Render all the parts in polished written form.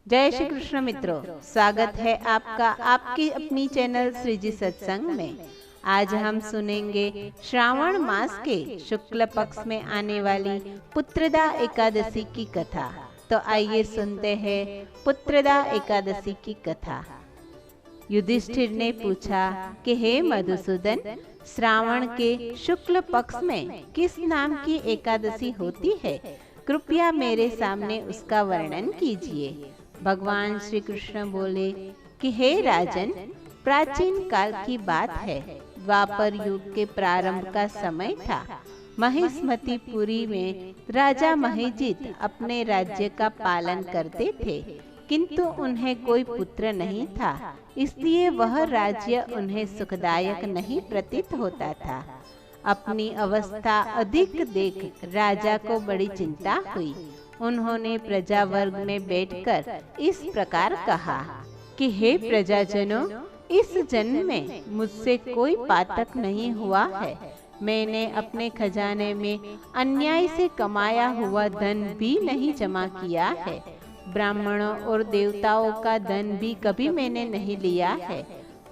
जय श्री कृष्ण मित्रों, स्वागत है आपका आपकी अपनी चैनल श्री जी सत्संग में। आज हम सुनेंगे श्रावण मास के शुक्ल पक्ष में आने वाली पुत्रदा एकादशी की कथा। तो आइए सुनते हैं पुत्रदा एकादशी की कथा। युधिष्ठिर ने पूछा कि हे मधुसूदन, श्रावण के शुक्ल पक्ष में किस नाम की एकादशी होती है? कृपया मेरे सामने उसका वर्णन कीजिए। भगवान श्री कृष्ण बोले कि हे राजन, प्राचीन काल की बात है। द्वापर युग के प्रारंभ का समय था। महिष्मतिपुरी में राजा महिजित अपने राज्य का पालन करते थे, किंतु उन्हें कोई पुत्र नहीं था, इसलिए वह राज्य उन्हें सुखदायक नहीं प्रतीत होता था। अपनी अवस्था अधिक देख राजा को बड़ी चिंता हुई। उन्होंने प्रजा वर्ग में बैठकर इस प्रकार कहा कि हे प्रजाजनों, इस जन्म में मुझसे कोई पातक नहीं हुआ है। मैंने अपने खजाने में अन्याय से कमाया हुआ धन भी नहीं जमा किया है। ब्राह्मणों और देवताओं का धन भी कभी मैंने नहीं लिया है।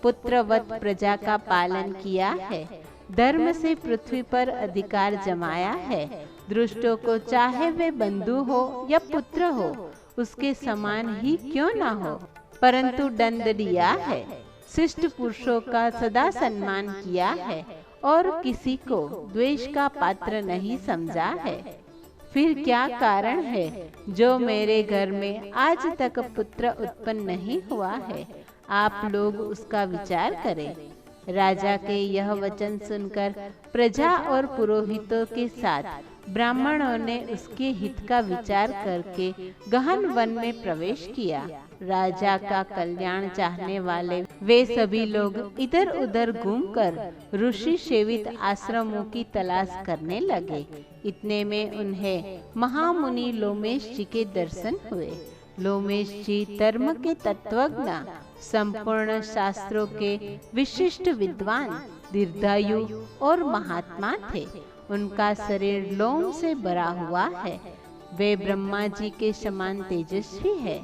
पुत्रवत प्रजा का पालन किया है। धर्म से पृथ्वी पर अधिकार जमाया है। दुष्टों को चाहे वे बंधु हो या पुत्र हो, उसके समान ही क्यों ना हो, परंतु दंड दिया है। शिष्ट पुरुषों का सदा सम्मान किया है और किसी को द्वेष का पात्र नहीं समझा है। फिर क्या कारण है जो मेरे घर में आज तक पुत्र उत्पन्न नहीं हुआ है? आप लोग उसका विचार करें। राजा के यह वचन सुनकर प्रजा और पुरोहितों के साथ ब्राह्मणों ने उसके हित का विचार करके गहन वन में प्रवेश किया। राजा का कल्याण चाहने वाले वे सभी लोग इधर उधर घूमकर ऋषि सेवित आश्रमों की तलाश करने लगे। इतने में उन्हें महामुनि लोमेश जी के दर्शन हुए। लोमेश जी धर्म के तत्वज्ञ, संपूर्ण शास्त्रों के विशिष्ट विद्वान, दीर्घायु और महात्मा थे। उनका शरीर लोम से भरा हुआ है। वे ब्रह्मा जी के समान तेजस्वी है।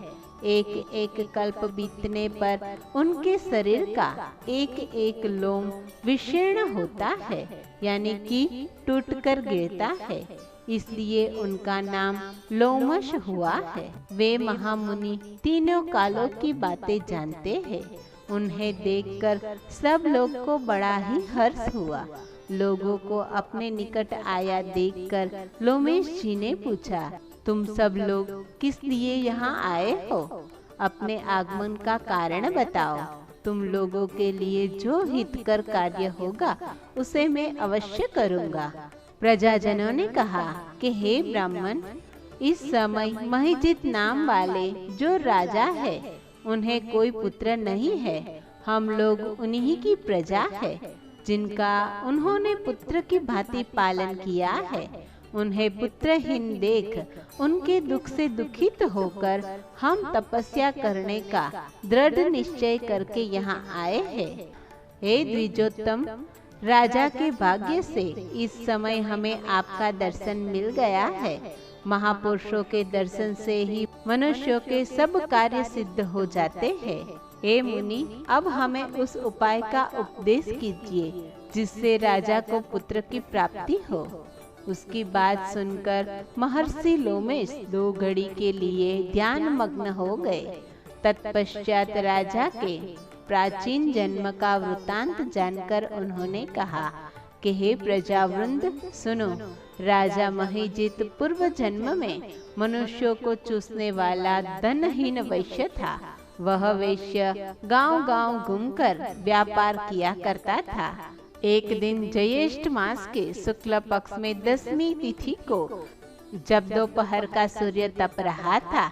एक एक कल्प बीतने पर उनके शरीर का एक एक लोम विशीर्ण होता है, यानी कि टूटकर गिरता है, इसलिए उनका नाम लोमश हुआ है। वे महामुनि तीनों कालों की बातें जानते हैं। उन्हें देखकर सब लोग को बड़ा ही हर्ष हुआ। लोगों को अपने निकट आया देखकर लोमेश जी ने पूछा, तुम सब लोग किस लिए यहाँ आए हो? अपने आगमन का कारण बताओ। तुम लोगों के लिए जो हितकर कार्य होगा उसे मैं अवश्य करूँगा। प्रजाजनों ने कहा कि हे ब्राह्मण, इस समय महिजित नाम वाले जो राजा है, उन्हें कोई पुत्र नहीं है। हम लोग उन्हीं की प्रजा है, जिनका उन्होंने पुत्र की भांति पालन किया है। उन्हें पुत्रहीन देख उनके दुख से दुखित होकर हम तपस्या करने का दृढ़ निश्चय करके यहाँ आए हैं। हे द्विजोत्तम, राजा के भाग्य से इस समय हमें आपका दर्शन मिल गया है। महापुरुषों के दर्शन से ही मनुष्यों के सब कार्य सिद्ध हो जाते हैं। हे मुनि, अब हमें उस उपाय का उपदेश कीजिए जिससे राजा को पुत्र की प्राप्ति हो। उसकी बात सुनकर महर्षि लोमेश 2 घड़ी के लिए ध्यान मग्न हो गए। तत्पश्चात राजा के प्राचीन जन्म का वृतांत जानकर उन्होंने कहा कि हे प्रजावृंद, सुनो। राजा महिजित पूर्व जन्म में मनुष्यों को चूसने वाला धनहीन वैश्य था। वह वैश्य गांव-गांव घूमकर व्यापार किया करता था। एक दिन ज्येष्ठ मास के शुक्ल पक्ष में 10वीं तिथि को, जब दोपहर का सूर्य तप रहा था,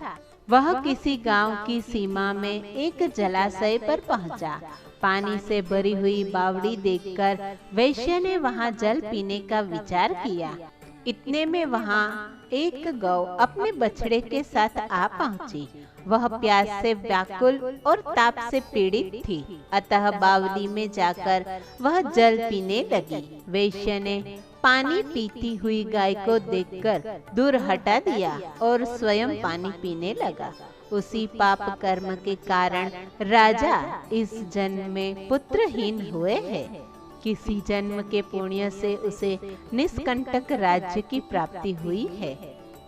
वह किसी गांव की सीमा में एक जलाशय पर पहुंचा। पानी से भरी हुई बावड़ी देखकर वैश्य ने वहां जल पीने का विचार किया। इतने में वहां एक गौ अपने बछड़े के साथ आ पहुंची। वह प्यास से व्याकुल और ताप से पीड़ित थी, अतः बावली में जाकर वह जल पीने लगी। वैश्य ने पानी पीती हुई गाय को देखकर दूर हटा दिया और स्वयं पानी पीने लगा। उसी पाप कर्म के कारण राजा इस जन्म में पुत्रहीन हुए हैं। किसी जन्म के पुण्य से उसे निष्कंटक राज्य की प्राप्ति हुई है।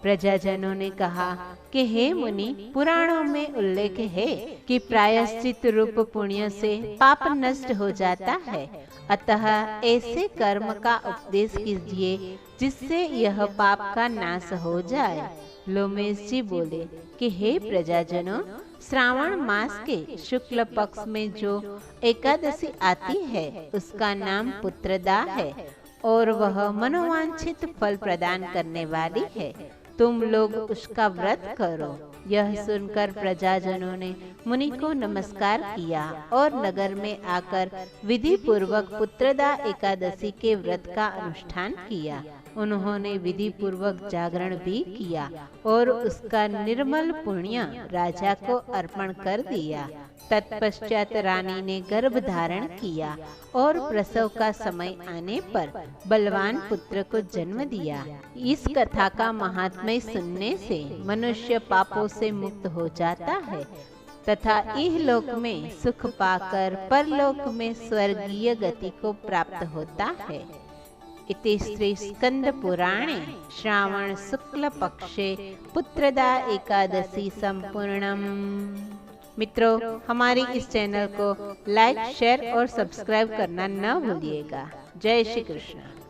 प्रजाजनों ने कहा कि हे मुनि, पुराणों में उल्लेख है कि प्रायश्चित रूप पुण्य से पाप नष्ट हो जाता है, अतः ऐसे कर्म का उपदेश कीजिए जिससे यह पाप का नाश हो जाए। लोमेश जी बोले कि हे प्रजाजनों, श्रावण मास के शुक्ल पक्ष में जो एकादशी आती है उसका नाम पुत्रदा है और वह मनोवांछित फल प्रदान करने वाली है। तुम लोग उसका व्रत करो। यह सुनकर प्रजाजनों ने मुनि को नमस्कार किया और नगर में आकर विधि पूर्वक पुत्रदा एकादशी के व्रत का अनुष्ठान किया। उन्होंने विधि पूर्वक जागरण भी किया और उसका निर्मल पुण्य राजा को अर्पण कर दिया। तत्पश्चात रानी ने गर्भ धारण किया और प्रसव का समय आने पर बलवान पुत्र को जन्म दिया। इस कथा का महात्म्य सुनने से मनुष्य पापों से मुक्त हो जाता है तथा इहलोक में सुख पाकर परलोक में स्वर्गीय गति को प्राप्त होता है। इति श्री स्कंद पुराणे श्रावण शुक्ल पक्षे पुत्रदा एकादशी संपूर्णम। मित्रों, हमारी इस चैनल को लाइक, शेयर और सब्सक्राइब करना न भूलिएगा। जय श्री कृष्ण।